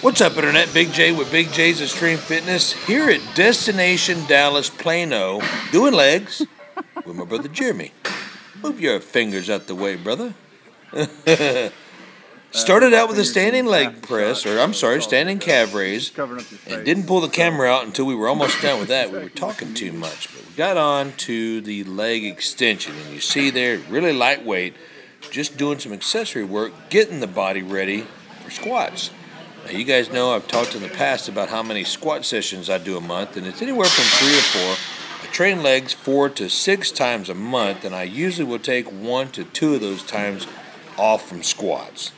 What's up, Internet? Big J with Big J's Extreme Fitness here at Destination Dallas, Plano, doing legs with my brother Jeremy. Move your fingers out the way, brother. Started out with a standing leg press, or I'm sorry, standing calf raise, and didn't pull the camera out until we were almost done with that. We were talking too much, but we got on to the leg extension, and you see there, really lightweight, just doing some accessory work, getting the body ready for squats. Now, you guys know I've talked in the past about how many squat sessions I do a month, and it's anywhere from 3 to 4. I train legs 4 to 6 times a month, and I usually will take 1 to 2 of those times off from squats.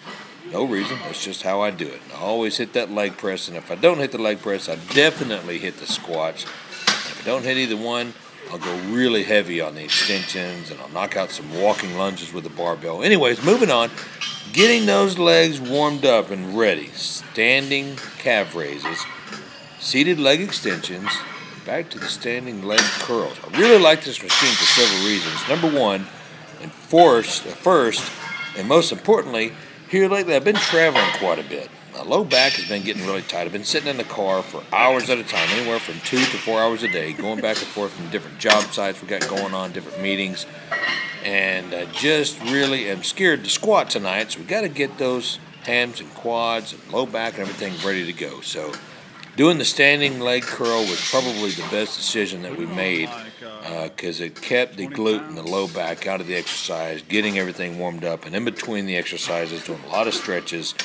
No reason, that's just how I do it. I always hit that leg press, and if I don't hit the leg press, I definitely hit the squats. If I don't hit either one, I'll go really heavy on the extensions, and I'll knock out some walking lunges with the barbell. Anyways, moving on. Getting those legs warmed up and ready. Standing calf raises, seated leg extensions, back to the standing leg curls. I really like this machine for several reasons. Number one, and first, and most importantly, here lately I've been traveling quite a bit. My low back has been getting really tight. I've been sitting in the car for hours at a time, anywhere from 2 to 4 hours a day, going back and forth from different job sites we got going on, different meetings. And I just really am scared to squat tonight, so we got to get those hams and quads and low back and everything ready to go. So doing the standing leg curl was probably the best decision that we made because it kept the glute and the low back out of the exercise, getting everything warmed up, and in between the exercises, doing a lot of stretches.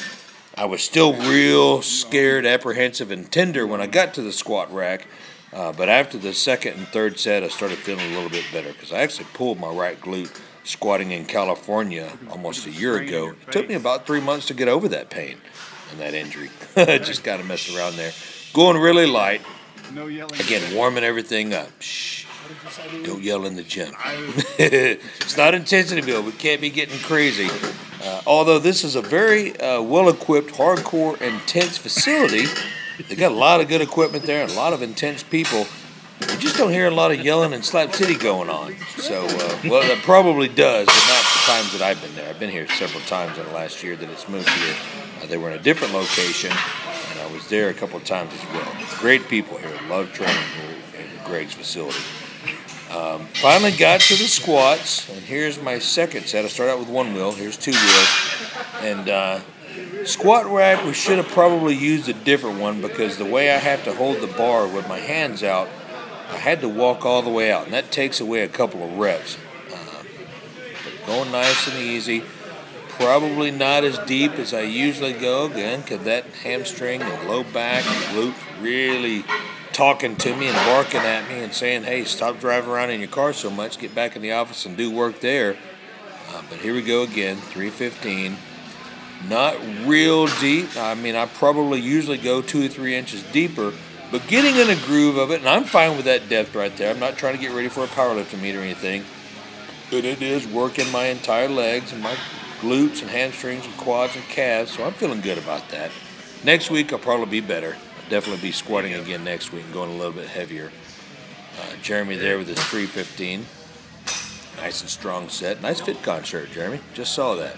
I was still real scared, apprehensive, and tender when I got to the squat rack. But after the second and third set, I started feeling a little bit better because I actually pulled my right glute squatting in California almost a year ago. It took me about 3 months to get over that pain and that injury. Just got to mess around there. Going really light. Again, warming everything up. Shh. Don't yell in the gym. It's not intensity build. We can't be getting crazy. Although this is a very well-equipped, hardcore, intense facility. They got a lot of good equipment there and a lot of intense people. You just don't hear a lot of yelling and slap city going on. So, well, that probably does, but not the times that I've been there. I've been here several times in the last year that it's moved here. They were in a different location, and I was there a couple of times as well. Great people here. Love training here at Greg's facility. Finally got to the squats, and here's my second set. I start out with one wheel. Here's 2 wheels. And squat rack, we should have probably used a different one because the way I have to hold the bar with my hands out, I had to walk all the way out, and that takes away a couple of reps. But going nice and easy, probably not as deep as I usually go, again, because that hamstring and low back and glute really talking to me and barking at me and saying, hey, stop driving around in your car so much, get back in the office and do work there. But here we go again, 315. Not real deep. I mean, I probably usually go 2 or 3 inches deeper, but getting in a groove of it, and I'm fine with that depth right there. I'm not trying to get ready for a powerlifting meet or anything, but it is working my entire legs and my glutes and hamstrings and quads and calves, so I'm feeling good about that. Next week, I'll probably be better. I'll definitely be squatting again next week and going a little bit heavier. Jeremy there with his 315. Nice and strong set. Nice FitCon shirt, Jeremy. Just saw that.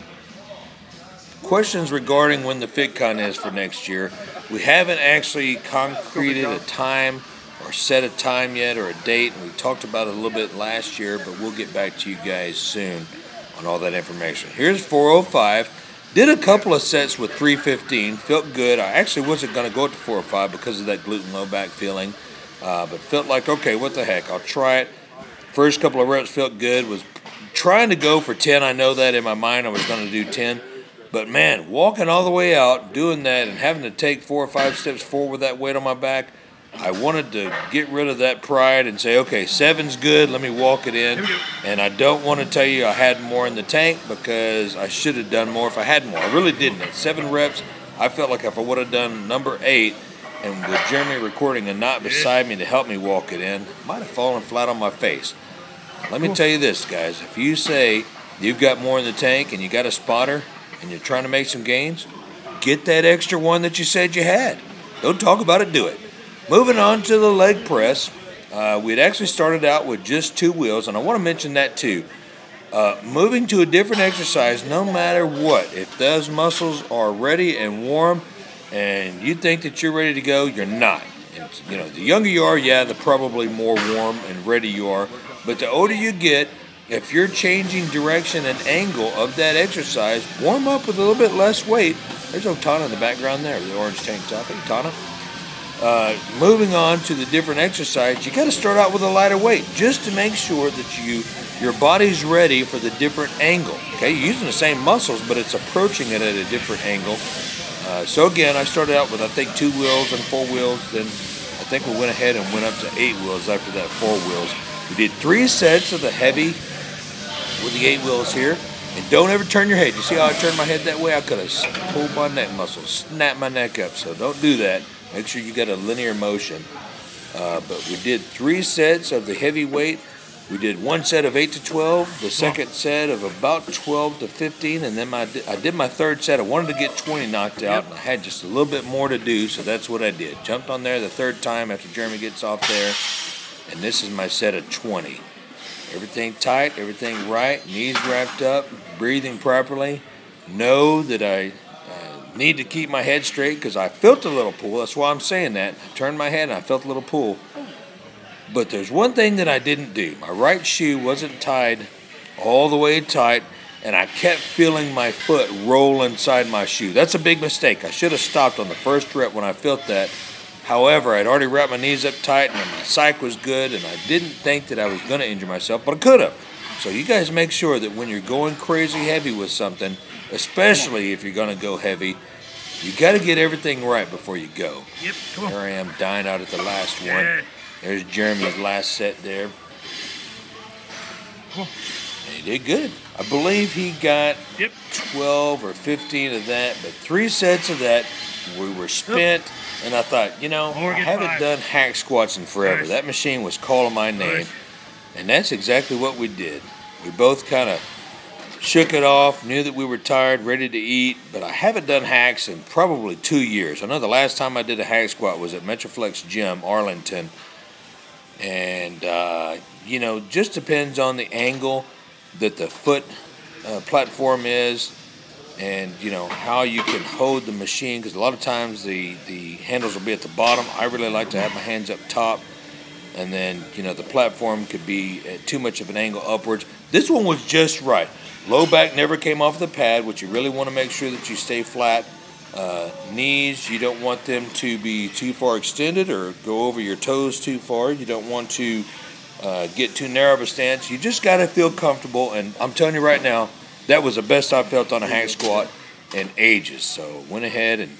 Questions regarding when the FitCon is for next year. We haven't actually concreted a time or set a time yet or a date, and we talked about it a little bit last year, but we'll get back to you guys soon on all that information. Here's 405. Did a couple of sets with 315. Felt good. I actually wasn't going to go up to 405 because of that glute and low back feeling, but felt like, okay, what the heck, I'll try it. First couple of reps felt good. Was trying to go for 10. I know that in my mind I was going to do 10. But, man, walking all the way out, doing that, and having to take 4 or 5 steps forward with that weight on my back, I wanted to get rid of that pride and say, okay, 7's good, let me walk it in. And I don't want to tell you I had more in the tank because I should have done more if I had more. I really didn't. At 7 reps, I felt like if I would have done number 8, and with Jeremy recording and not beside me to help me walk it in, I might have fallen flat on my face. Let me tell you this, guys. If you say you've got more in the tank and you got a spotter, and you're trying to make some gains, get that extra one that you said you had. Don't talk about it, do it. Moving on to the leg press. We'd actually started out with just 2 wheels, and I want to mention that too. Moving to a different exercise, no matter what, if those muscles are ready and warm and you think that you're ready to go, you're not. And, you know, the younger you are, yeah, the probably more warm and ready you are. But the older you get, if you're changing direction and angle of that exercise, warm up with a little bit less weight. There's Otana in the background there, the orange tank top. Hey, Tana. Moving on to the different exercise, you got to start out with a lighter weight just to make sure that your body's ready for the different angle. Okay, you're using the same muscles, but it's approaching it at a different angle. So again, I started out with, I think, 2 wheels and 4 wheels. Then I think we went ahead and went up to 8 wheels after that 4 wheels. We did 3 sets of the heavy with the 8 wheels here. And don't ever turn your head. You see how I turned my head that way? I could have pulled my neck muscle, snapped my neck up. So don't do that. Make sure you got a linear motion. But we did 3 sets of the heavy weight. We did 1 set of 8 to 12, the second set of about 12 to 15, and then I did my 3rd set. I wanted to get 20 knocked out, and I had just a little bit more to do, so that's what I did. Jumped on there the 3rd time after Jeremy gets off there, and this is my set of 20. Everything tight, everything right, knees wrapped up, breathing properly. Know that I need to keep my head straight because I felt a little pull. That's why I'm saying that. I turned my head and I felt a little pull. But there's one thing that I didn't do. My right shoe wasn't tied all the way tight, and I kept feeling my foot roll inside my shoe. That's a big mistake. I should have stopped on the first rep when I felt that. However, I'd already wrapped my knees up tight, and my psych was good, and I didn't think that I was going to injure myself, but I could have. So you guys make sure that when you're going crazy heavy with something, especially if you're going to go heavy, you got to get everything right before you go. Yep, come on. Here I am dying out at the last one. There's Jeremy's last set there. And he did good. I believe he got 12 or 15 of that, but 3 sets of that, we were spent, and I thought, you know, I haven't done hack squats in forever. That machine was calling my name, and that's exactly what we did. We both kind of shook it off, knew that we were tired, ready to eat, but I haven't done hacks in probably 2 years. I know the last time I did a hack squat was at METROFLEX Gym, Arlington. And, you know, just depends on the angle that the foot platform is and, you know, how you can hold the machine. Because a lot of times the handles will be at the bottom. I really like to have my hands up top. And then, you know, the platform could be at too much of an angle upwards. This one was just right. Low back never came off the pad, which you really want to make sure that you stay flat. Knees, you don't want them to be too far extended or go over your toes too far. You don't want to get too narrow of a stance. You just got to feel comfortable, and I'm telling you right now, that was the best I felt on a hack squat in ages. So went ahead and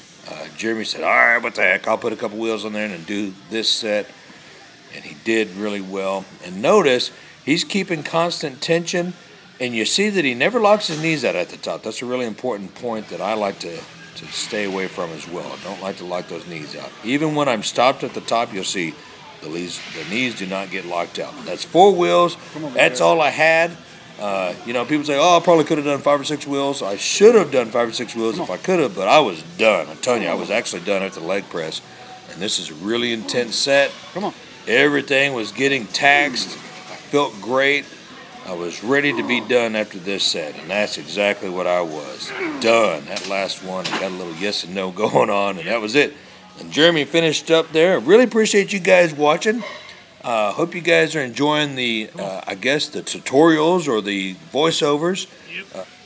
Jeremy said, all right, what the heck, I'll put a couple wheels on there and do this set, and he did really well. And notice he's keeping constant tension, and you see that he never locks his knees out at the top. That's a really important point that I like to stay away from as well. I don't like to lock those knees out. Even when I'm stopped at the top, you'll see the knees do not get locked out. That's 4 wheels. That's all I had. You know, people say, oh, I probably could have done 5 or 6 wheels. I should have done 5 or 6 wheels if I could have, but I was done. I'm telling you, I was actually done after the leg press. And this is a really intense set. Come on. Everything was getting taxed. I felt great. I was ready to be done after this set, and that's exactly what I was. Done. That last one, I got a little yes and no going on, and that was it. And Jeremy finished up there. Really appreciate you guys watching. Hope you guys are enjoying the, I guess, the tutorials or the voiceovers.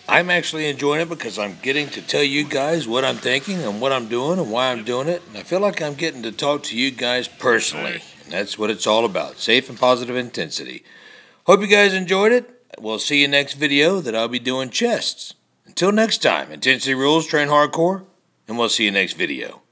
I'm actually enjoying it because I'm getting to tell you guys what I'm thinking and what I'm doing and why I'm doing it. And I feel like I'm getting to talk to you guys personally, and that's what it's all about, safe and positive intensity. Hope you guys enjoyed it. We'll see you next video that I'll be doing chests. Until next time, intensity rules, train hardcore, and we'll see you next video.